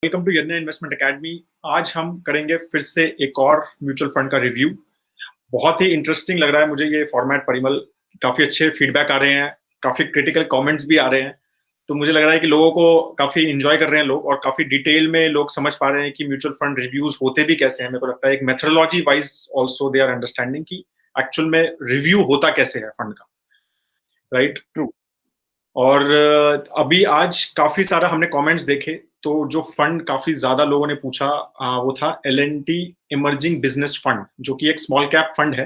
Welcome to यज्ञ investment academy. आज हम करेंगे फिर से एक और म्यूचुअल फंड का रिव्यू। बहुत ही इंटरेस्टिंग लग रहा है मुझे ये फॉर्मेट परिमल। काफी अच्छे फीडबैक आ रहे हैं, काफी क्रिटिकल कमेंट्स भी आ रहे हैं। तो मुझे लग रहा है कि लोगों को काफी इंजॉय कर रहे हैं लोग, और काफी डिटेल में लोग समझ पा रहे हैं कि म्यूचुअल फंड रिव्यूज होते भी कैसे हैं। मेरे को लगता है एक methodology wise also they are understanding कि एक्चुअल में रिव्यू होता कैसे है फंड का, राइट? ट्रू। और अभी आज काफी सारा हमने कमेंट्स देखे, तो जो फंड काफी ज्यादा लोगों ने पूछा वो था L&T इमर्जिंग बिजनेस फंड, जो कि एक स्मॉल कैप फंड है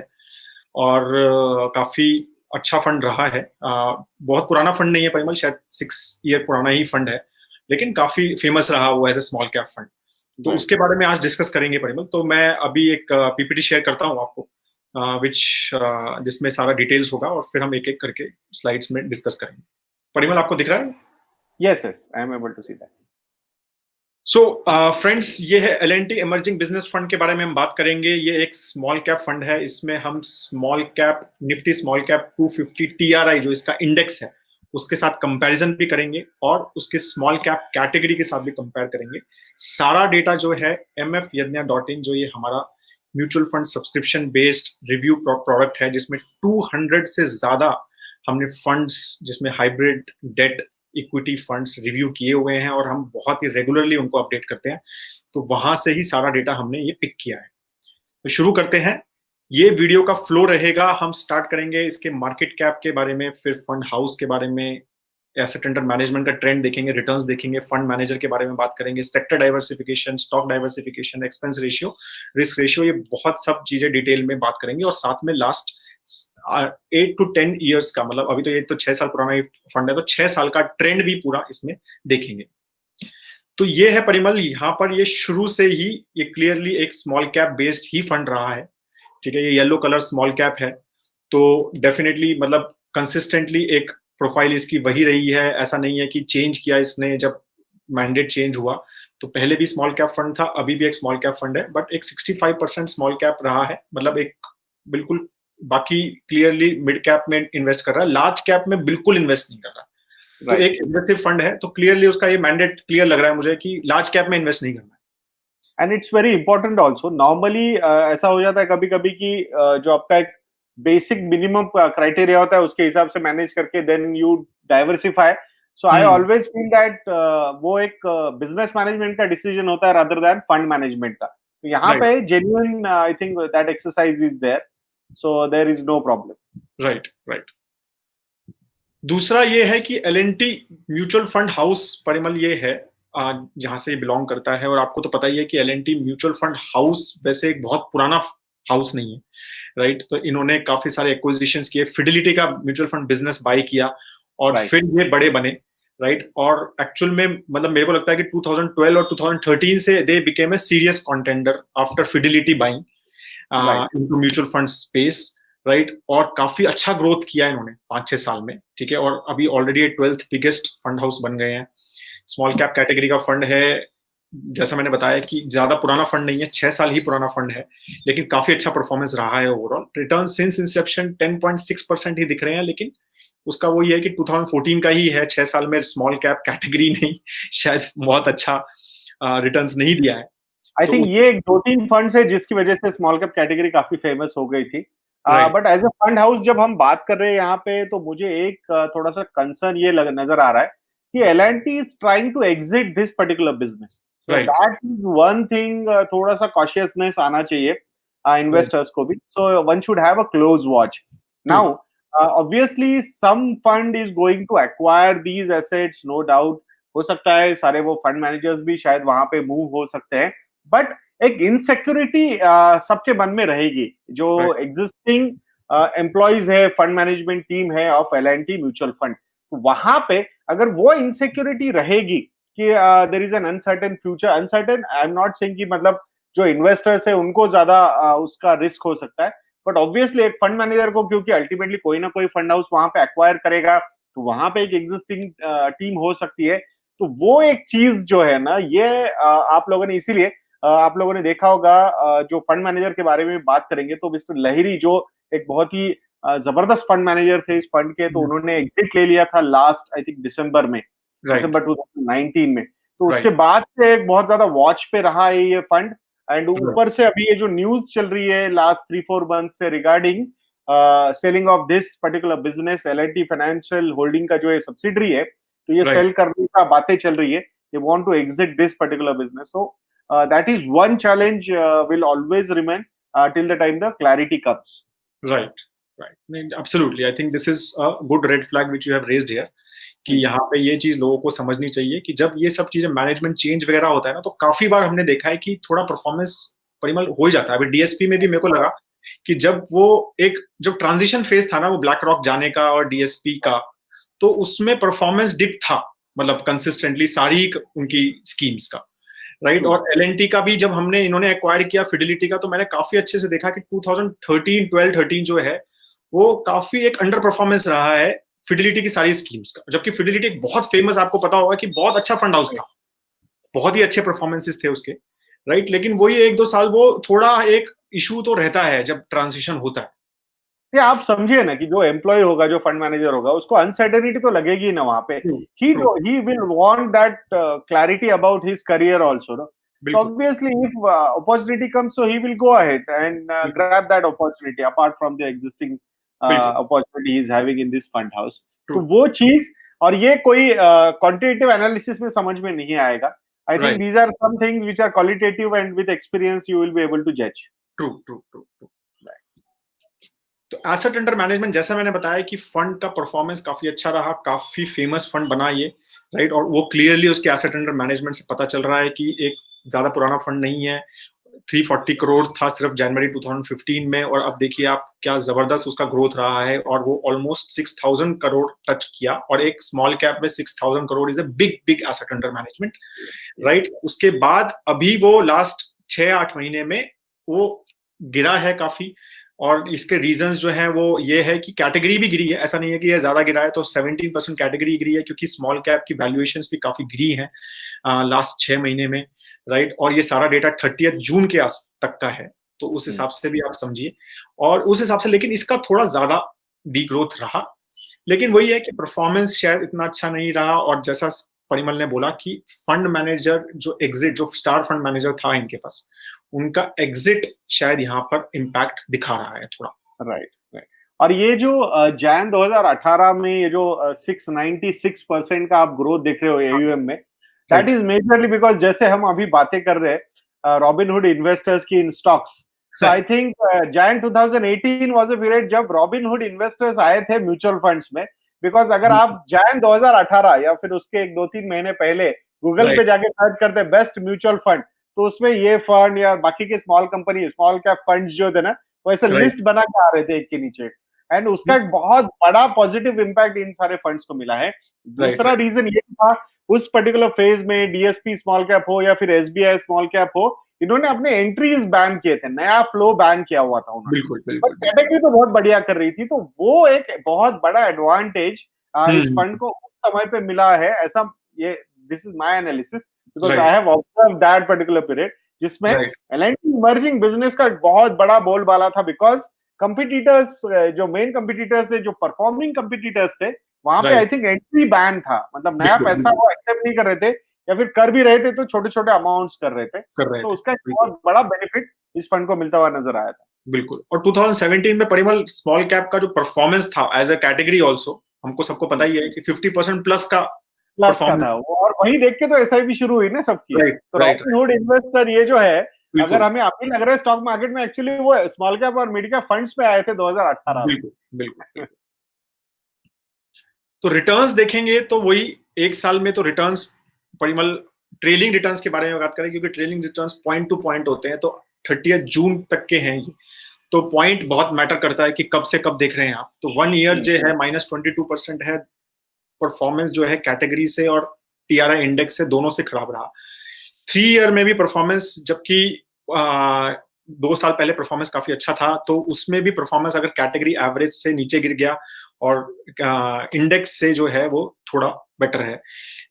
और काफी अच्छा फंड रहा है। बहुत पुराना फंड नहीं है परिमल, शायद 6 ईयर पुराना ही फंड है, लेकिन काफी फेमस रहा वो as a small cap fund. तो उसके बारे में आज डिस्कस करेंगे परिमल। तो मैं अभी एक पीपीटी शेयर करता हूँ आपको, विच जिसमें सारा डिटेल्स होगा, और फिर हम एक एक करके स्लाइड्स में डिस्कस करेंगे। परिमल, आपको दिख रहा है? Yes, I am able to see that. So friends, ये है L&T इमर्जिंग बिजनेस फंड के बारे में हम बात करेंगे। ये एक स्मॉल कैप फंड है। इसमें हम small cap Nifty small cap 250 TRI जो इसका इंडेक्स है उसके साथ कंपैरिजन भी करेंगे, और उसके स्मॉल कैप कैटेगरी के साथ भी कंपेयर करेंगे। सारा डेटा जो है mfyadnya.in, जो ये हमारा mutual fund subscription based review product है, जिसमें 200 से ज्यादा हमने फंड्स, जिसमें hybrid debt equity funds review किए हुए हैं, और हम बहुत ही रेगुलरली उनको अपडेट करते हैं। तो वहां से ही सारा डेटा हमने ये पिक किया है। तो शुरू करते हैं। ये वीडियो का फ्लो रहेगा। हम स्टार्ट करेंगे इसके मार्केट कैप के बारे में, फिर फंड हाउस के बारे में, एसेट अंडर मैनेजमेंट का ट्रेंड देखेंगे, रिटर्न्स देखेंगे, फंड मैनेजर के बारे में बात करेंगे, sector diversification, stock diversification, expense ratio, risk ratio, ये बहुत सब चीजें डिटेल में बात करेंगे। और साथ में लास्ट 8 to 10 ईयर्स का, मतलब अभी तो ये तो 6 साल पुराना फंड है, तो 6 साल का ट्रेंड भी पूरा इसमें देखेंगे। तो ये है परिमल, यहाँ पर ये शुरू से ही ये क्लियरली एक स्मॉल कैप बेस्ड ही फंड रहा है। ठीक है, ये येलो कलर स्मॉल कैप है, तो डेफिनेटली मतलब कंसिस्टेंटली एक प्रोफाइल इसकी वही रही है। ऐसा नहीं है कि चेंज किया इसने जब मैंडेट चेंज हुआ। तो पहले भी स्मॉल कैप फंड था, अभी भी एक स्मॉल कैप फंड है, बट एक 65% स्मॉल कैप रहा है। मतलब एक बिल्कुल, बाकी क्लियरली मिड कैप में इन्वेस्ट कर रहा है, लार्ज कैप में बिल्कुल इन्वेस्ट नहीं कर रहा। तो एक एग्रेसिव फंड है, तो क्लियरली उसका ये मैंडेट क्लियर लग रहा है मुझे कि लार्ज कैप में इन्वेस्ट नहीं करना है। And it's very important also. Normally ऐसा हो जाता है कभी कभी कि जो आपका एक बेसिक मिनिमम क्राइटेरिया होता है उसके हिसाब से मैनेज करके then you diversify. So I always feel that वो एक बिजनेस मैनेजमेंट का डिसीजन होता है रादर देन फंड मैनेजमेंट का। तो यहाँ पे genuine I think that exercise is there, so there is no problem. Right. दूसरा ये है कि L&T mutual fund house Parimal ये है जहां से बिलोंग करता है। और आपको तो पता ही है कि L&T म्यूचुअल फंड हाउस वैसे एक बहुत पुराना हाउस नहीं है, राइट? तो इन्होंने काफी सारे एक्विजिशंस किए, फिडिलिटी का म्यूचुअल फंड बिजनेस बाय किया, और फिर ये बड़े बने, राइट? और एक्चुअल में मतलब मेरे को लगता है कि 2012 और 2013 से they became a serious contender after fidelity buying into mutual fund space, right? और काफी अच्छा ग्रोथ किया इन्होंने 5-6 साल में। ठीक है, और अभी already 12th biggest fund house बन गए हैं। स्मॉल कैप कैटेगरी का फंड है, जैसा मैंने बताया कि ज्यादा पुराना फंड नहीं है, 6 साल ही पुराना फंड है, लेकिन काफी अच्छा परफॉर्मेंस रहा है ओवरऑल। रिटर्न सिंस इंसेप्शन 10.6% ही दिख रहे हैं, लेकिन उसका वो ये है कि 2014 का ही है, 6 साल में स्मॉल कैप कैटेगरी नहीं शायद बहुत अच्छा रिटर्न्स नहीं दिया है। आई तो थिंक ये एक 2-3 फंड्स है जिसकी वजह से स्मॉल कैप कैटेगरी काफी फेमस हो गई थी। But as a fund house जब हम बात कर रहे हैं यहाँ पे, तो मुझे एक थोड़ा सा कंसर्न ये नजर आ रहा है कि L&T is trying to exit this particular business. So that is one thing, थोड़ा सा कॉशियसनेस आना चाहिए इन्वेस्टर्स को भी। So one should have a close watch. Now obviously some fund is going to acquire these assets, no doubt. हो सकता है सारे वो फंड मैनेजर्स भी शायद वहां पे मूव हो सकते हैं, बट एक इनसिक्योरिटी सबके मन में रहेगी। जो एग्जिस्टिंग एम्प्लॉइज है, फंड मैनेजमेंट टीम है ऑफ L&T म्यूचुअल फंड, तो वहां पे अगर वो इनसिक्योरिटी रहेगी कि there is an uncertain future, uncertain I am not saying कि मतलब जो इन्वेस्टर्स है उनको ज्यादा उसका रिस्क हो सकता है, बट ऑब्वियसली एक फंड मैनेजर को, क्योंकि अल्टीमेटली कोई ना कोई फंड हाउस वहां पे एक्वायर करेगा, तो वहां पे एक एग्जिस्टिंग टीम हो सकती है। तो वो एक चीज जो है ना, ये आप लोगों ने, इसीलिए आप लोगों ने देखा होगा, जो फंड मैनेजर के बारे में बात करेंगे तो मिस्टर लहिरी, जो एक बहुत ही जबरदस्त फंड मैनेजर थे इस फंड के, तो उन्होंने एग्जिट ले लिया था लास्ट आई थिंक दिसंबर में, दिसंबर 2019 में। तो उसके राइट, बाद से एक बहुत ज्यादा वॉच पे रहा है ये फंड। एंड राइट, ऊपर से अभी ये जो न्यूज चल रही है लास्ट 3-4 मंथ से regarding selling of this particular business, L&T financial holding का जो ये सब्सिडरी है, तो ये राइट, सेल करने का बातें चल रही है। They want to exit this particular business, so that is one challenge will always remain till the time the clarity comes. Right, right. नहीं, absolutely, I think this is a good red flag which you have raised here, कि यहाँ पे ये चीज लोगों को समझनी चाहिए कि जब ये सब चीजें मैनेजमेंट चेंज वगैरह होता है ना, तो काफी बार हमने देखा है कि थोड़ा परफॉर्मेंस परिमल हो ही जाता है। अभी डीएसपी में भी मेरे को लगा कि जब वो एक जब ट्रांजिशन फेज था ना, वो ब्लैक रॉक जाने का और डीएसपी का, तो उसमें परफॉर्मेंस डिप था, मतलब कंसिस्टेंटली सारी उनकी स्कीम्स का, राइट। ट्रू। और एलएनटी का भी जब हमने इन्होंने एक्वायर किया फिडिलिटी का, तो मैंने काफी अच्छे से देखा कि 2013 12 13 जो है वो काफी एक अंडर परफॉर्मेंस रहा है फिडिलिटी की सारी स्कीम्स का। जबकि फिडिलिटी एक बहुत फेमस, आपको पता होगा कि बहुत अच्छा फंड हाउस था, बहुत ही अच्छे परफॉर्मेंसेस थे उसके, राइट। लेकिन वही 1-2 साल वो थोड़ा एक इशू तो रहता है जब ट्रांजिशन होता है। ये आप समझिए ना कि जो एम्प्लॉय होगा, जो फंड मैनेजर होगा, उसको अनसर्टेनिटी तो लगेगी ना वहां पे। True, he true, he will want that clarity about his career also, no. So बिल्कुल, obviously, if opportunity comes, so he will go ahead and बिल्कुल, grab that opportunity apart from the existing बिल्कुल, opportunity he is having in this fund house. True, तो वो चीज, और ये कोई quantitative analysis में समझ में नहीं आएगा। I think right, these are some things which are qualitative and with experience you will be able to जज। True, true, true, true. तो एसेट अंडर मैनेजमेंट, जैसा मैंने बताया कि फंड का परफॉर्मेंस काफी अच्छा रहा, काफी फेमस फंड बना ये, राइट। और वो क्लियरली उसके एसेट अंडर मैनेजमेंट से पता चल रहा है कि एक ज्यादा पुराना फंड नहीं है। 340 करोड़ था सिर्फ जनवरी 2015 में, और अब देखिए आप क्या जबरदस्त उसका ग्रोथ रहा है, और वो ऑलमोस्ट 6000 करोड़ टच किया। और एक स्मॉल कैप में 6000 crore is a big big asset under management, right. उसके बाद अभी वो लास्ट 6-8 महीने में वो गिरा है काफी। और इसके रीजंस जो है वो ये है कि कैटेगरी भी गिरी है, ऐसा नहीं है कि ये ज्यादा गिरा है। तो 17% कैटेगरी गिरी है, क्योंकि स्मॉल कैप की वैल्यूएशंस भी काफी गिरी है लास्ट 6 महीने में, राइट। और ये सारा डेटा 30 जून के आस तक का है, तो उस हिसाब से भी आप समझिए। और उस हिसाब से लेकिन इसका थोड़ा ज्यादा डी ग्रोथ रहा। लेकिन वही है कि परफॉर्मेंस शायद इतना अच्छा नहीं रहा। और जैसा परिमल ने बोला कि फंड मैनेजर जो स्टार फंड मैनेजर था इनके पास, उनका एग्जिट शायद यहाँ पर इम्पैक्ट दिखा रहा है थोड़ा। Right, right. और ये जो जैन 2018 में ये जो 696% का आप ग्रोथ देख रहे हो एयूएम में, that right, is majorly because जैसे हम अभी बातें कर रहे हैं रॉबिनहुड इन्वेस्टर्स की इन stocks. So I think Jan 2018 was a period जब रॉबिनहुड इन्वेस्टर्स आए थे म्यूचुअल फंड्स में। बिकॉज अगर आप जैन 2018 या फिर उसके एक 2-3 महीने पहले गूगल पे राइट, जाके सर्च करते बेस्ट म्यूचुअल फंड, तो उसमें ये फंड या बाकी के small company, small cap funds जो थे ना, वो ऐसे राइट, लिस्ट बना के आ रहे थे एक के नीचे। एंड उसका एक बहुत बड़ा पॉजिटिव इम्पैक्ट इन सारे फंड्स को मिला है। राइट, दूसरा रीजन ये था, उस पर्टिकुलर फेज में डीएसपी स्मॉल कैप हो या फिर एसबीआई स्मॉल कैप हो, इन्होंने अपने एंट्रीज बैन किए थे, नया फ्लो बैन किया हुआ था उन्होंने। बिल्कुल, बट बिल्कुल, बिल्कुल। कैटेगरी तो बहुत बढ़िया कर रही थी, तो वो एक बहुत बड़ा एडवांटेज इस हम्म, फंड को उस समय पे मिला है, ऐसा ये this is my analysis, because I right, have observe that particular period जिसमें राइट, एल&टी इमर्जिंग बिजनेस का एक बहुत बड़ा बोलबाला था। बिकॉज कंपिटिटर्स, जो मेन कंपिटिटर्स थे, जो परफॉर्मिंग कंपिटिटर्स थे, वहां पे आई राइट, थिंक एंट्री बैन था, मतलब नया बिल्कुल, पैसा बिल्कुल, वो एक्सेप्ट नहीं कर रहे थे, या फिर कर भी रहे थे तो छोटे छोटे अमाउंट्स कर रहे थे। कर रहे तो थे, उसका एक बिल्कुल, बहुत बड़ा बेनिफिट इस फंड को मिलता हुआ नजर आया था। बिल्कुल। और 2017 में परिमल स्मॉल कैप का जो परफॉर्मेंस था एज अ कैटेगरी ऑल्सो, हमको सबको पता ही है कि 50% प्लस का प्लस का परफॉर्मेंस। था वो, और वही देख के तो एसआईपी शुरू हुई ना सबकी। राइट, तो राइट, राइट, रॉबिनहुड इन्वेस्टर ये जो है, अगर बिल्कुल, हमें अभी लग रहा है स्टॉक मार्केट में, एक्चुअली वो स्मॉल कैप और मिड कैप फंड्स पे आए थे 2018 में। बिल्कुल, बिल्कुल, बिल्कुल। तो रिटर्न्स देखेंगे तो वही एक साल में तो रिटर्न्स परिमल, ट्रेलिंग रिटर्न्स के बारे में बात करें, क्योंकि trailing returns point two point होते हैं, तो 30 जून तक के हैं ये। तो पॉइंट बहुत मैटर करता है कि कब से कब देख रहे हैं आप। तो 1 ईयर जो है -22% है परफॉर्मेंस, जो है कैटेगरी से और टीआरआई इंडेक्स से दोनों से खराब रहा। 3 ईयर में भी परफॉर्मेंस, जबकि 2 साल पहले परफॉर्मेंस काफी अच्छा था, तो उसमें भी परफॉर्मेंस अगर कैटेगरी एवरेज से नीचे गिर गया और इंडेक्स से जो है वो थोड़ा बेटर है।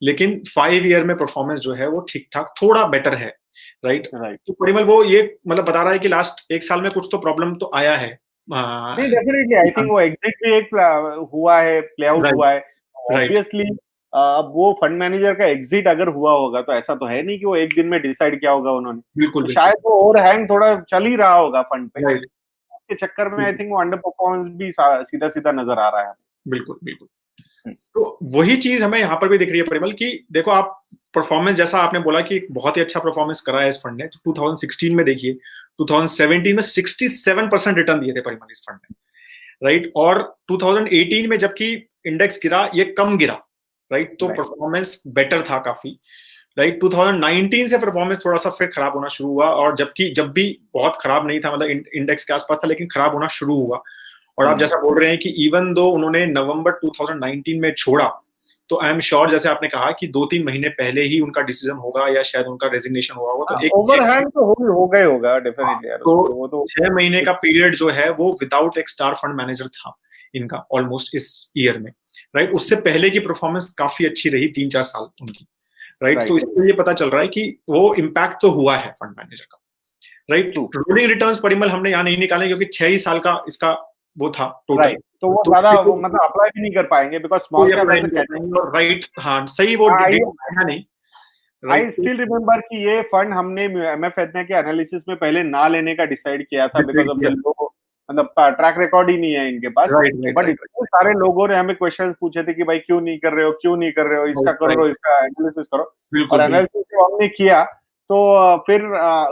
लेकिन 5 ईयर में परफॉर्मेंस जो है वो ठीक ठाक थोड़ा बेटर है, राइट। राइट। तो परिमल वो ये मतलब बता रहा है कि लास्ट एक साल में कुछ तो प्रॉब्लम तो आया है। नहीं, डेफिनेटली आई थिंक वो एग्जिट भी एक हुआ है, प्ले आउट राइट, हुआ है। राइट, ऑब्वियसली अब वो फंड मैनेजर का एग्जिट अगर हुआ होगा तो ऐसा तो है नहीं कि वो एक दिन में डिसाइड किया होगा उन्होंने, बिल्कुल, तो बिल्कुल। शायद वो ओवरहैंग थोड़ा चल ही रहा होगा फंड पे, राइट। उसके चक्कर में आई बिल्कुल, थिंक वो अंडर परफॉर्मेंस भी सीधा-सीधा नज़र आ रहा है। बिल्कुल, बिल्कुल। हुँ, तो वही चीज़ हमें यहाँ पर भी दिख रही है परिमल कि देखो आप परफॉर्मेंस जैसा आपने बोला कि बहुत ही अच्छा परफॉर्मेंस करा है इस फंड ने। तो 2016 में देखिए, 2017 में 67% रिटर्न दिए थे परिमल इस फंड ने, राइट? और 2018 में जबकि इंडेक्स गिरा, ये कम गिरा, राइट? तो राइट, परफॉर्मेंस बेटर था काफ़ी, राइट? 2019 से परफॉर्मेंस थोड़ा-सा फिर खराब होना शुरू हुआ और जबकि जब भी बहुत खराब नहीं था मतलब इंडेक्स के आस-पास था लेकिन खराब होना शुरू हुआ। और आप हुँ, जैसा बोल रहे हैं कि इवन दो उन्होंने नवंबर 2019 में छोड़ा, तो आई एम श्योर जैसे आपने कहा कि 2-3 महीने पहले ही उनका डिसीजन होगा या शायद उनका रेजिग्नेशन हुआ होगा, तो हाँ, एक चेक ओवरहैंग तो होगा ही होगा हाँ, डेफिनिटली यार उसमें तो तो वो तो 6 महीने का पीरियड जो है वो विदाउट एक स्टार फंड मैनेजर था इनका ऑलमोस्ट इस ईयर में, राइट? उससे पहले की परफॉर्मेंस काफ़ी अच्छी रही 3-4 साल उनकी, राइट? तो राइट, इससे ये पता चल रहा है कि वो इम्पैक्ट तो हुआ है फंड मैनेजर का, right? True, rolling returns Parimal हमने यहाँ नहीं निकाले क्योंकि 6 ही साल का इसका वो था टोटल, राइट, तो वो तो ज़्यादा इसी वो को मतलब अप्लाई भी नहीं कर पाएँगे बिकॉज़ स्मॉल कोई कैप अप्लाई एज़ अ नहीं कर पाएँगे कैटेगरी और राइट हाँ, सही वो आई डेटा है नहीं, आई राइट? तो स्टिल रिमेंबर कि ये फंड हमने एमएफएन के एनालिसिस में पहले ना लेने का डिसाइड किया था बिकॉज़ डिसाइड ऑफ द किया लो मतलब ट्रैक रिकॉर्ड ही नहीं है इनके पास। राइट, राइट, बट राइट, इतने सारे लोगों ने हमें क्वेश्चंस पूछे थे कि भाई क्यों नहीं कर रहे हो? क्यों नहीं कर रहे हो? इसका राइट, राइट, करो, इसका एनालिसिस करो और बिल्कुल, बिल्कुल, एनालिसिस जब हमने किया तो फिर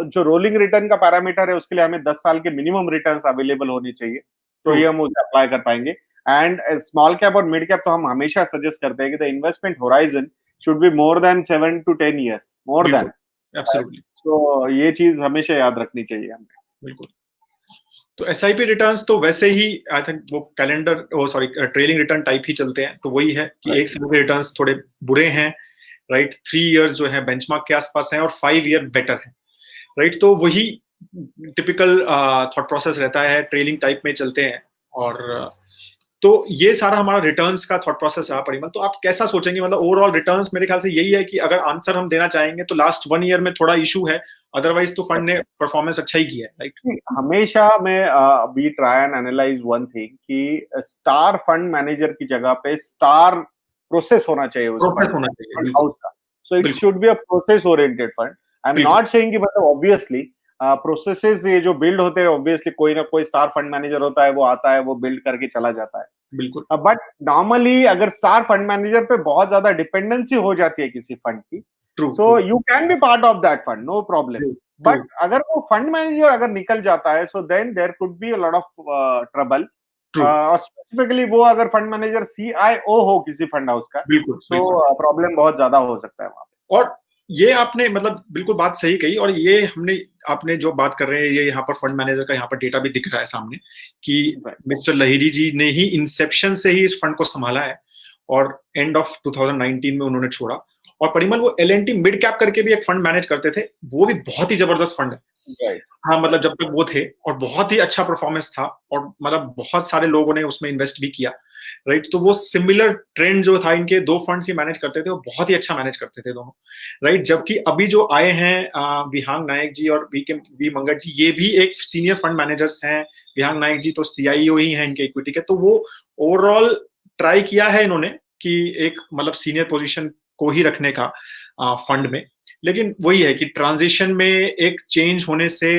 जो रोलिंग रिटर्न का पैरामीटर है उसके लिए हमें 10 साल के मिनिमम रिटर्न्स अवेलेबल होने चाहिए। तो ट्रू, ये हम उसे अप्लाई कर पाएँगे एंड स्मॉल कैप और मिड कैप तो हम हमेशा सजेस्ट करते हैं कि the investment horizon should be more than 7 two 10 years, more than. बिल्कुल, राइट, एब्सोल्युटली, तो ये चीज़ हमेशा याद रखनी चाहिए हमें। बिल्कुल। तो एसआईपी रिटर्न्स तो वैसे ही आई थिंक वो कैलेंडर वो सॉरी ट्रेलिंग रिटर्न टाइप ही चलते हैं, तो वही है कि राइट, 1 साल के रिटर्न्स थोड़े बुरे हैं, राइट? 3 इयर्स जो है बेंचमार्क के आस-पास हैं और 5 ईयर बेटर है, राइट? तो वही टिपिकल थॉट प्रोसेस रहता है, ट्रेलिंग टाइप में चलते हैं और तो ये सारा हमारा रिटर्न्स का थॉट प्रोसेस रहा परिमल। तो आप कैसा सोचेंगे मतलब ओवरऑल रिटर्न्स मेरे ख्याल से यही है कि अगर आंसर हम देना चाहेंगे तो लास्ट 1 ईयर में थोड़ा इश्यू है, अदरवाइज़ तो फंड ने परफॉर्मेंस अच्छा ही किया है, राइट? राइट। हमेशा मैं we try and analyse one thing कि स्टार फंड मैनेजर की जगह पे स्टार प्रोसेस होना चाहिए उस प्रोसेस होना चाहिए, फंड बिल्कुल, हाउस का। सो इट बिल्कुल, should be a process oriented fund. I am बिल्कुल, नॉट सेइंग कि मतलब ऑब्वियसली प्रोसेसेस ये जो बिल्ड होते हैं ऑब्वियसली कोई ना कोई स्टार फंड मैनेजर होता है, वो आता है, वो बिल्ड करके चला जाता है। बिल्कुल, बट नॉर्मली अगर स्टार फंड मैनेजर पे बहुत ज्यादा डिपेंडेंसी हो जाती है किसी फंड की, true, so true, you can be part of that fund, no problem. True, true, but अगर वो फंड मैनेजर अगर निकल जाता है so then there could be a lot of trouble. True, और स्पेसिफिकली वो अगर फंड मैनेजर सीआईओ हो किसी फंड हाउस का, बिल्कुल, सो बिल्कुल। प्रॉब्लम बहुत ज्यादा हो सकता है वहां और ये आपने मतलब बिल्कुल बात सही कही और ये हमने आपने जो बात कर रहे हैं ये यहाँ पर फंड मैनेजर का यहाँ पर डेटा भी दिख रहा है सामने कि पे। मिस्टर लहिरी जी ने ही इंसेप्शन से ही इस फंड को संभाला है और एंड ऑफ 2019 में उन्होंने छोड़ा और परिमल वो एल मिड कैप करके भी एक फंड मैनेज करते थे, वो भी बहुत ही जबरदस्त फंड है। राइट, हाँ, मतलब जब तक वो थे और बहुत ही अच्छा परफॉर्मेंस था और मतलब बहुत सारे लोगों ने उसमें इन्वेस्ट भी किया, राइट? तो वो सिमिलर ट्रेंड जो था इनके 2 फंड्स ही मैनेज करते थे, वो बहुत ही अच्छा मैनेज करते थे दोनों, राइट? जबकि अभी जो आए हैं विहांग नायक जी और वी मंगट जी, ये भी एक सीनियर फंड मैनेजर्स हैं। विहांग नायक जी तो सीआईओ ही हैं इनके इक्विटी के, तो वो ओवरऑल ट्राई किया है इन्होंने कि एक मतलब सीनियर पोजीशन को ही रखने का फंड में। लेकिन वही है कि ट्रांजिशन में एक चेंज होने से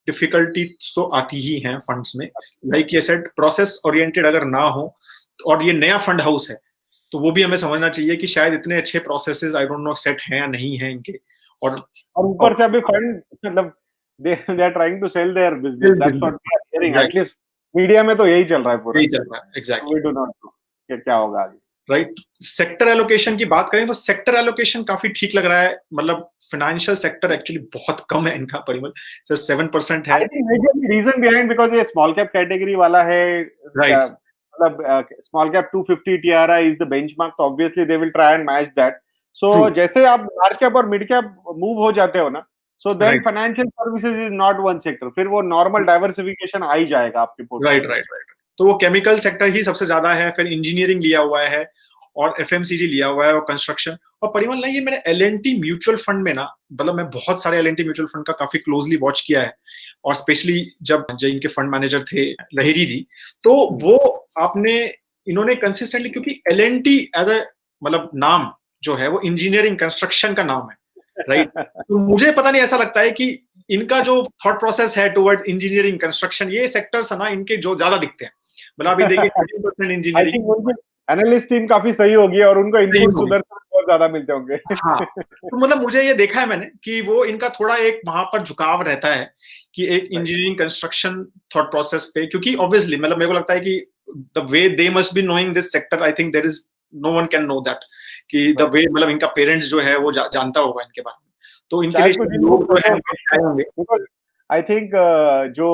डिफिकल्टी तो आती ही हैं फंड्स में। लाइक ये सेड प्रोसेस ओरिएंटेड अगर ना हो और ये नया फंड हाउस है, तो वो भी हमें समझना चाहिए कि शायद इतने अच्छे processes I don't know set हैं या नहीं हैं इनके और और ऊपर से अभी फंड मतलब they are trying to sell their business, build that's business what we are hearing, exactly at least media में तो यही चल रहा है पूरा। यही चल रहा है exactly we do not know कि क्या होगा आगे। राइट। सेक्टर एलोकेशन की बात करें तो सेक्टर एलोकेशन काफी ठीक लग रहा है, मतलब फाइनेंशियल सेक्टर एक्चुअली बहुत कम है इनका परिमल, सिर्फ 7% है। I think major reason behind because ये स्मॉल कैप कैटेगरी वाला है, राइट मतलब small cap 250 TRI is the benchmark, तो obviously they will try and match that. So true जैसे आप लार्ज कैप और मिड कैप मूव हो जाते हो ना, so then right financial services is not one sector, फिर वो नॉर्मल डाइवर्सिफिकेशन आ ही जाएगा आपके राइट पोर्टफोलियो राइट से। राइट तो वो केमिकल सेक्टर ही सबसे ज्यादा है, फिर इंजीनियरिंग लिया हुआ है और एफएमसीजी लिया हुआ है और कंस्ट्रक्शन। और परिमल ना ये मैंने एल म्यूचुअल फंड में ना मतलब मैं बहुत सारे एल म्यूचुअल फंड का काफी क्लोजली वॉच किया है और स्पेशली जब जो इनके फंड मैनेजर थे लहेरी जी, तो वो आपने इन्होंने कंसिस्टेंटली क्योंकि एल एज मतलब नाम जो है वो इंजीनियरिंग कंस्ट्रक्शन का नाम है, राइट? तो मुझे पता नहीं, ऐसा लगता है कि इनका जो थॉट प्रोसेस है टुवर्ड इंजीनियरिंग कंस्ट्रक्शन, ये सेक्टर्स है ना इनके जो ज्यादा दिखते हैं। मतलब अभी देखिए 13% आई इंजीनियरिंग थिंक उनकी एनालिस्ट टीम काफी सही होगी और उनको सही इनपुट्स होगी। उधर से बहुत ज्यादा मिलते होंगे। हाँ, तो मतलब मुझे ये देखा है मैंने कि वो इनका थोड़ा एक वहाँ पर झुकाव रहता है कि एक right, engineering construction thought process पे, क्योंकि ऑब्वियसली मतलब मेरे को लगता है कि the way they must be knowing this sector, I think there is no one can know that, कि द राइट। वे मतलब इनका पेरेंट्स जो है वो जानता होगा इनके बारे में। तो इनके लिए शायद कुछ शायद इनपुट लोग जो होते है होंगे वो आए होंगे। बिकॉज़ आई थिंक जो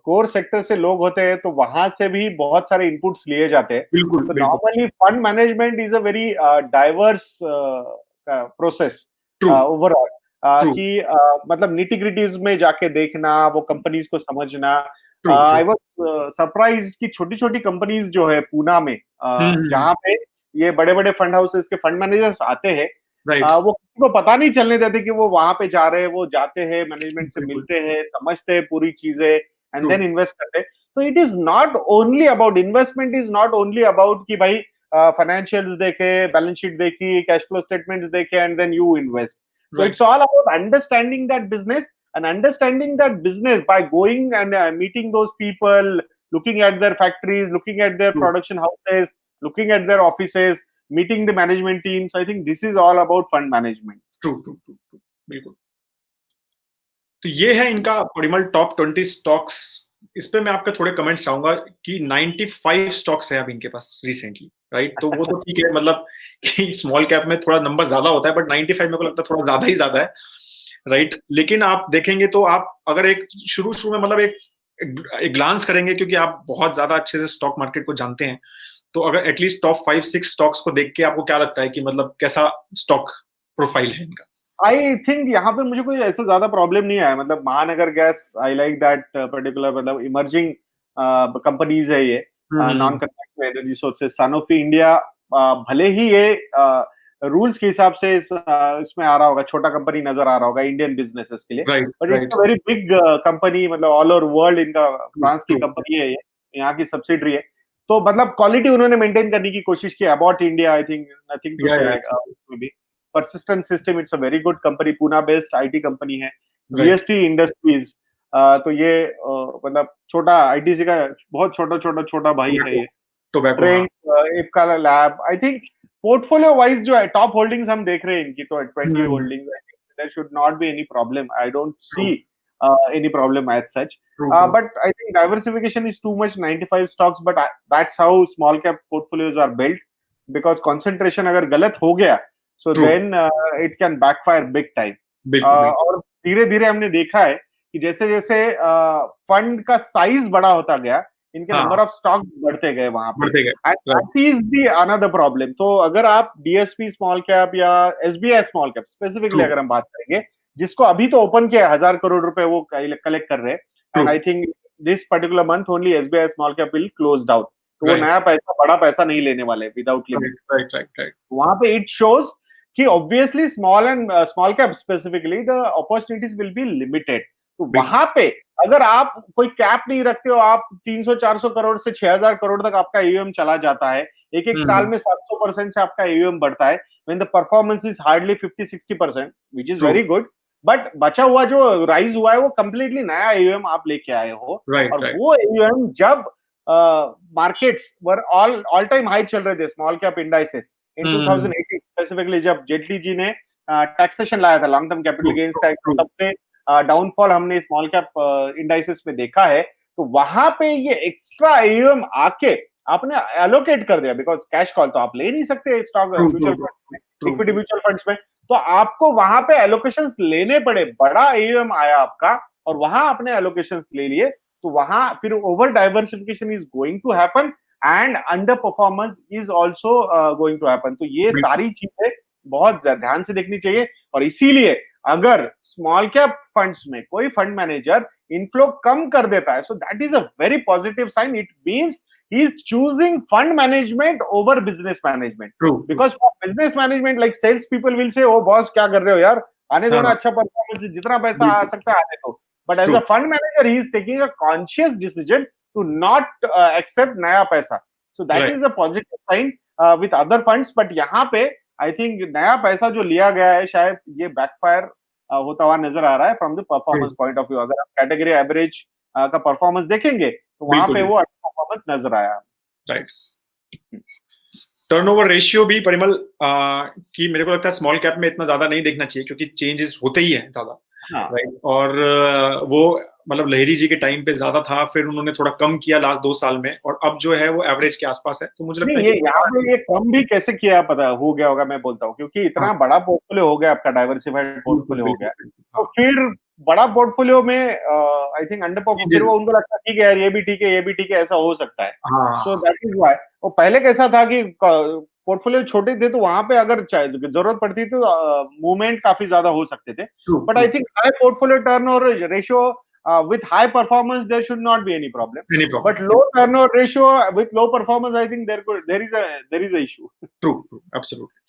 कोर सेक्टर से लोग होते हैं तो वहां से भी बहुत सारे इनपुट्स लिए जाते हैं। बिल्कुल, तो बिल्कुल। Normally fund management is a very diverse process true, overall, true, कि मतलब निटी-ग्रिटीज़ में जाके देखना, वो कंपनीज को समझना। True, true. I was surprised कि छोटी-छोटी कंपनीज जो है पूना में, हुँ, हुँ, हुँ। जहाँ पे ये बड़े-बड़े फंड हाउसेस के फंड मैनेजर्स आते हैं, राइट, वो किसी को पता नहीं चलने देते कि वो वहां पे जा रहे हैं। वो जाते हैं, मैनेजमेंट से बिल्कुल, मिलते हैं, समझते हैं पूरी चीजें एंड ट्रू, देन इन्वेस्ट करते हैं। तो it is not only about investment, is not only about कि भाई फाइनेंशियल्स देखे, बैलेंस शीट देखी, कैश फ्लो स्टेटमेंट्स देखे and then you invest. So right, it's all about understanding that business and understanding that business by going and meeting those people, looking at their factories, looking at their true, production houses, looking at their offices, meeting the management teams. I think this is all about fund management. True, true, true, true, बिल्कुल। तो ये है इनका Parimal top 20 stocks. इस पे मैं आपके थोड़े कमेंट्स चाहूंगा कि 95 स्टॉक्स है अब इनके पास रिसेंटली, राइट? तो वो तो ठीक है, मतलब कि स्मॉल कैप में थोड़ा नंबर ज्यादा होता है, बट 95 मेरे को लगता है थोड़ा ज्यादा ही ज्यादा है, राइट? लेकिन आप देखेंगे तो आप अगर एक शुरू शुरू में मतलब एक ग्लांस करेंगे, क्योंकि आप बहुत ज्यादा अच्छे से स्टॉक मार्केट को जानते हैं, तो अगर एटलीस्ट टॉप 5-6 स्टॉक्स को देख के आपको क्या लगता है कि मतलब कैसा स्टॉक प्रोफाइल है इनका? आई थिंक यहाँ पे मुझे कोई ऐसा ज्यादा प्रॉब्लम नहीं आया। मतलब महानगर gas, I like that particular, मतलब इमर्जिंग कंपनीज है ये, non conventional energy sources. Sanofi India, भले ही ये रूल्स के हिसाब से इसमें आ रहा होगा, छोटा कंपनी नजर आ रहा होगा इंडियन बिजनेसेस के लिए, right, but right, it's a very big company. मतलब ऑल ओवर वर्ल्ड इनका, ट्रू, फ्रांस की ट्रू, कंपनी है ये, यहाँ की सब्सिडरी है। तो मतलब क्वालिटी उन्होंने मेंटेन करने की कोशिश की। About India, I think nothing to या, से भी। persistent system, it's a very good company, Poona based IT company है। राइट, जीएसटी इंडस्ट्रीज, तो ये मतलब छोटा आईटीसी का बहुत छोटा छोटा छोटा भाई है टोबैको, ये। टोबैको, हाँ, ट्रेंड, एपका lab, I think portfolio wise जो है टॉप होल्डिंग्स हम देख रहे हैं इनकी, तो 20 हुँ, holdings, I think there should not be any problem. I don't true, see any problem as such. True, true, But I think diversification is too much, 95 stocks, but that's how small cap portfolios are built, because concentration अगर गलत हो गया, so true, then it can backfire big time. बिल्कुल, बिल्कुल, और धीरे धीरे हमने देखा है कि जैसे जैसे फंड का साइज बड़ा होता गया, इनके हाँ, नंबर ऑफ स्टॉक बढ़ते गए वहां पे, बढ़ते गए, and right, that is the another problem. तो अगर आप डीएसपी स्मॉल कैप या SBI small cap true, specifically अगर हम बात करेंगे, जिसको अभी तो ओपन किया 1,000 करोड़ रुपए वो कलेक्ट कर रहे हैं, true, and I think this particular month only SBI small cap will closed out. तो वो राइट, नया पैसा, बड़ा पैसा नहीं लेने वाले without limit. Right, right, right, right, वहां पे इट शोज कि obviously small cap specifically the opportunities will be limited. तो बिल्कुल, वहां पे अगर आप कोई कैप नहीं रखते हो, आप 300-400 करोड़ से 6,000 करोड़ तक आपका एयूएम चला जाता है, एक एक साल हुँ, में 700% से आपका एयूएम बढ़ता है, when the performance is hardly 50-60%, which is true, very good. But बचा हुआ जो राइज हुआ है वो कंप्लीटली नया एयूएम आप लेके आए हो, राइट, और राइट, वो एयूएम जब markets were all time high चल रहे थे स्मॉल कैप इंडाइसेस इन हुँ, 2018 स्पेसिफिकली, जब जेटली जी ने टैक्सेशन लाया था, long term capital true, gains true, tax, true, तब से डाउनफॉल हमने स्मॉल कैप इंडाइसेस में देखा है। तो वहां पे ये एक्स्ट्रा एयूएम आके आपने एलोकेट कर दिया, बिकॉज कैश कॉल तो आप ले नहीं सकते stock true, true, mutual true, fund में, true, equity true, mutual funds में। तो आपको वहां पे एलोकेशंस लेने पड़े, बड़ा एयूएम आया आपका, और वहां आपने एलोकेशंस ले लिए। तो वहां फिर over diversification is going to happen, and under performance is also going to happen. तो ये बिल्कुल, सारी चीजें बहुत ध्यान से देखनी चाहिए। और इसीलिए अगर स्मॉल कैप फंड्स में कोई फंड मैनेजर इनफ्लो कम कर देता है, so that is a very positive sign. It means he is choosing fund management over business management, true, true, because for business management like sales people will say, oh boss क्या कर रहे हो यार, आने दो ना, हाँ, अच्छा परफॉर्मेंस, जितना पैसा आ बिल्कुल, सकता है आने दो। But as true, a fund manager he is taking a conscious decision to not accept नया पैसा। So that right, is a positive sign. With other funds, but यहाँ पे आई थिंक नया पैसा जो लिया गया है शायद ये बैकफायर होता हुआ नजर आ रहा है from the performance point of view. अगर आप कैटेगरी एवरेज का परफॉर्मेंस देखेंगे तो वहां पे वो अच्छा परफॉर्मेंस नजर आया। राइट। टर्नओवर रेशियो भी परिमल कि मेरे को लगता है स्मॉल कैप में इतना ज्यादा नहीं देखना चाहिए क्योंकि चेंजेस होते ही है ज्यादा। राइट। और वो मतलब लहेरी जी के टाइम पे ज्यादा था, फिर उन्होंने थोड़ा कम किया लास्ट 2 साल में, और अब जो है वो एवरेज के आसपास है। तो मुझे लगता है कि यहाँ पे ये कम भी कैसे किया पता हो गया होगा, मैं बोलता हूँ, क्योंकि इतना बड़ा पोर्टफोलियो हो गया आपका, डाइवर्सिफाइड पोर्टफोलियो हो गया, तो फिर बड़ा पोर्टफोलियो में आई थिंक अंडर परफॉर्म, फिर वो उनको लगता है ठीक है यार ये भी ठीक है, ये भी ठीक है, ऐसा हो सकता है। सो दैट इज व्हाई वो पहले कैसा था कि पोर्टफोलियो छोटे थे तो वहां पे अगर जरूरत पड़ती तो मूवमेंट काफी ज्यादा हो सकते थे, but I think high portfolio turnover ratio with high performance there should not be any problem. But low turnover ratio with low performance, I think there is a issue. True, absolutely.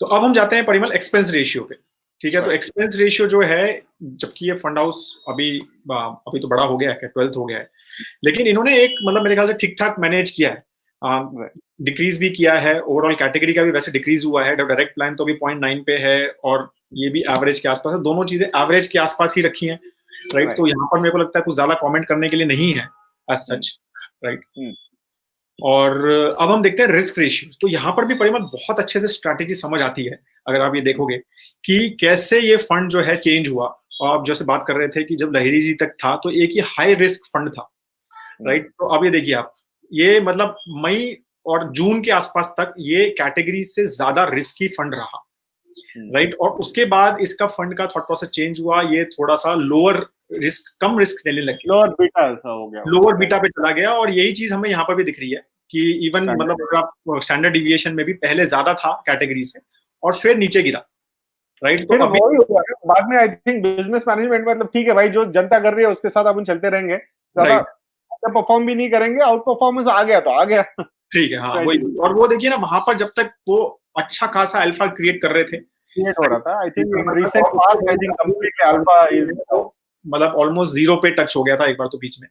तो अब हम जाते हैं Parimal expense ratio पे। ठीक है, तो expense ratio जो है, जबकि ये फंड हाउस अभी तो बड़ा हो गया है, 12th हो गया है, लेकिन इन्होंने एक मतलब मेरे ख्याल से ठीक ठाक मैनेज किया है, डिक्रीज भी किया है, ओवरऑल कैटेगरी का भी वैसे डिक्रीज हुआ है, डायरेक्ट प्लान तो भी 0.9 पे है, और ये भी एवरेज के आसपास है, दोनों चीजें एवरेज के आसपास ही रखी हैं। राइट। तो यहाँ पर मेरे को लगता है कुछ ज्यादा कमेंट करने के लिए नहीं है एज सच। राइट। और अब हम देखते हैं रिस्क रेशियोज। तो यहाँ पर भी परिमल बहुत अच्छे से स्ट्रैटेजी समझ आती है अगर आप ये देखोगे कि कैसे ये फंड जो है चेंज हुआ। और आप जैसे बात कर रहे थे कि जब लहेरी जी तक था तो एक ही हाई रिस्क फंड था। राइट। तो अब ये देखिए आप, ये मतलब मई और जून के आसपास तक ये कैटेगरी से ज्यादा रिस्की फंड रहा। राइट। और उसके बाद इसका फंड का थॉट प्रोसेस चेंज हुआ, ये थोड़ा सा लोअर रिस्क, कम रिस्क लेने लगे, लोअर बीटा ऐसा हो गया, लोअर बीटा पे चला गया। और यही चीज हमें यहाँ पर भी दिख रही है कि इवन मतलब अगर आप स्टैंडर्ड डिविएशन में भी पहले ज्यादा था कैटेगरी से और फिर नीचे गिरा। राइट। तो अभी बाद में आई थिंक बिजनेस मैनेजमेंट मतलब ठीक है भाई, जो जनता कर रही है उसके साथ अपन चलते रहेंगे, ज्यादा परफॉर्म भी नहीं करेंगे, आउट परफॉर्मेंस आ गया तो आ गया। ठीक है, हाँ वही। और वो देखिए ना, वहां पर जब तक वो अच्छा खासा अल्फा क्रिएट कर रहे थे, क्रिएट हो रहा था, I think recent past I think completely alpha is मतलब ऑलमोस्ट जीरो पे टच हो गया था एक बार तो बीच में।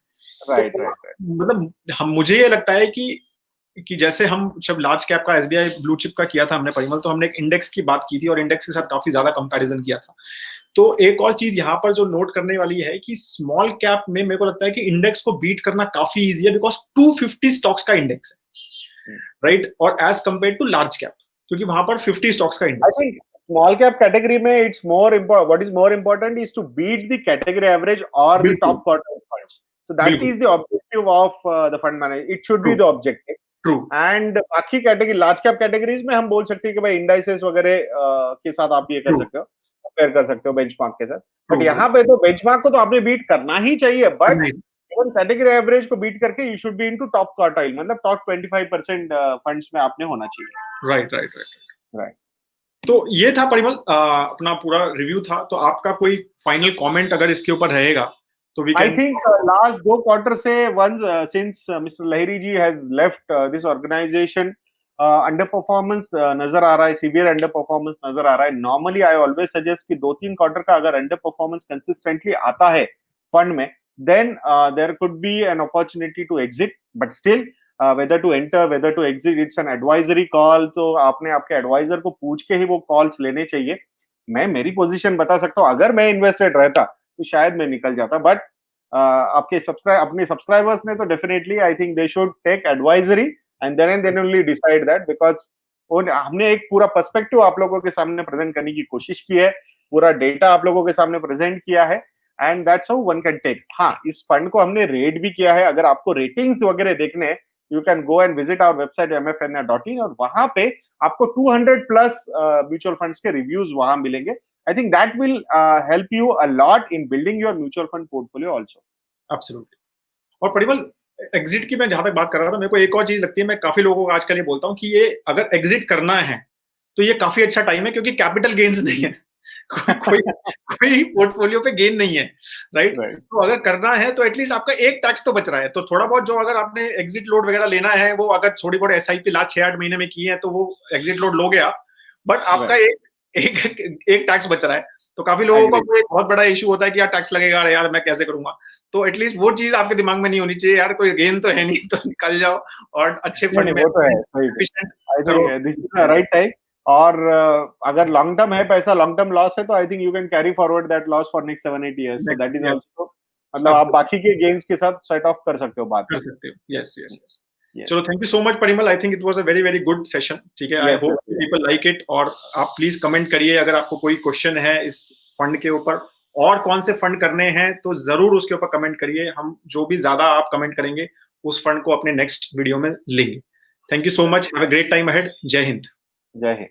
राइट। मतलब मुझे ये लगता है कि जैसे हम जब लार्ज कैप का एसबीआई ब्लू चिप का किया था हमने परिमल, तो हमने एक इंडेक्स की बात की थी और इंडेक्स के साथ काफी ज्यादा कंपैरिजन किया था। तो एक और चीज यहाँ पर जो नोट करने वाली है कि स्मॉल कैप में मेरे को लगता है कि इंडेक्स को बीट करना काफी इजी है, बिकॉज 250 स्टॉक्स का इंडेक्स है। राइट। और as compare to large cap, क्योंकि वहां पर 50 स्टॉक्स का इंडेक्स है। स्मॉल कैप कैटेगरी में it's more what is more important is to beat the category average और the top quartile funds, so that is the objective of the fund manager, it should be the objective. And बाकी category, large cap categories में हम बोल सकते हैं कि भाई indices वगैरह के साथ आप ये कर सकते हो, कंपेयर कर सकते हो बेंचमार्क के साथ, बट यहाँ पे तो बेंचमार्क को तो आपने बीट करना ही चाहिए, बट इवन कैटेगरी एवरेज को बीट करके you should be into top quartile, मतलब टॉप 25% फंड्स में आपने होना चाहिए। राइट। तो ये था परिमल अपना पूरा रिव्यू था। तो आपका कोई फाइनल कमेंट अगर इसके ऊपर रहेगा तो we can. I think last 2 quarters से once since Mr. Lahiri ji has left this organization, underperformance नजर आ रहा है, severe underperformance नजर आ रहा है। Normally I always suggest कि 2-3 क्वार्टर का अगर underperformance consistently आता है फंड में, then there could be an opportunity to exit, but still whether to enter, whether to exit, it's an advisory call। तो आपने आपके एडवाइजर को पूछ के ही वो कॉल्स लेने चाहिए। मैं मेरी पोजीशन बता सकता हूँ, अगर मैं इन्वेस्टेड रहता तो शायद मैं निकल जाता, बट आपके अपने सब्सक्राइबर्स ने तो definitely I think they should take advisory and then only decide that, because हमने एक पूरा पर्सपेक्टिव आप लोगों के सामने प्रेजेंट करने की कोशिश की है, पूरा डेटा आप लोगों के सामने प्रेजेंट किया है, and that's how one can take. हाँ, इस फंड को हमने रेट भी किया है, अगर आपको रेटिंग्स वगैरह देखने हैं, you can go and visit our website mfna.in, और वहां पे आपको 200 प्लस म्यूचुअल फंड्स के रिव्यूज वहां मिलेंगे। I think that will help you a lot in building your mutual fund portfolio also. Absolutely. और परिमल एग्जिट की मैं जहां तक बात कर रहा था, मेरे को एक और चीज लगती है, मैं काफी लोगों को आजकल ये बोलता हूँ कि ये अगर एग्जिट करना है तो ये काफी अच्छा टाइम है, क्योंकि कैपिटल गेन्स नहीं है। कोई पोर्टफोलियो पे गेन नहीं है। राइट। तो अगर करना है तो एटलीस्ट आपका एक टैक्स तो बच रहा है, तो थोड़ा बहुत जो अगर आपने एग्जिट लोड वगैरह लेना है, वो अगर छोटी बहुत एसआईपी लास्ट 6-8 महीने में की है तो वो एग्जिट लोड लो गया, बट आपका एक टैक्स बच रहा है। तो काफी लोगों का कोई बहुत बड़ा इशू होता है कि यार टैक्स लगेगा, यार मैं कैसे करूंगा। तो एटलीस्ट वो चीज आपके दिमाग में नहीं होनी चाहिए, यार कोई गेन तो है नहीं, तो निकल जाओ और अच्छे फंड में वो तो है, सही एफिशिएंट आई करो। Think this is the right time. और अगर लॉन्ग टर्म है पैसा, लॉन्ग टर्म लॉस है, तो I think you can carry forward that loss for next 7-8 years, so that is also मतलब आप बाकी के गेन्स के साथ सेट ऑफ कर सकते हो बाद कर में। सकते हो। Yes yes yes. चलो, thank you so much Parimal, I think it was a very very good session. ठीक है, I Yes, hope yes, people like it. और आप प्लीज कमेंट करिए अगर आपको कोई क्वेश्चन है इस फंड के ऊपर, और कौन से फंड करने हैं, तो जरूर उसके ऊपर कमेंट करिए। हम जो भी ज्यादा आप कमेंट करेंगे उस फंड को अपने नेक्स्ट वीडियो में लेंगे। Thank you so much, have a great time ahead. जय हिंद। जय हिंद।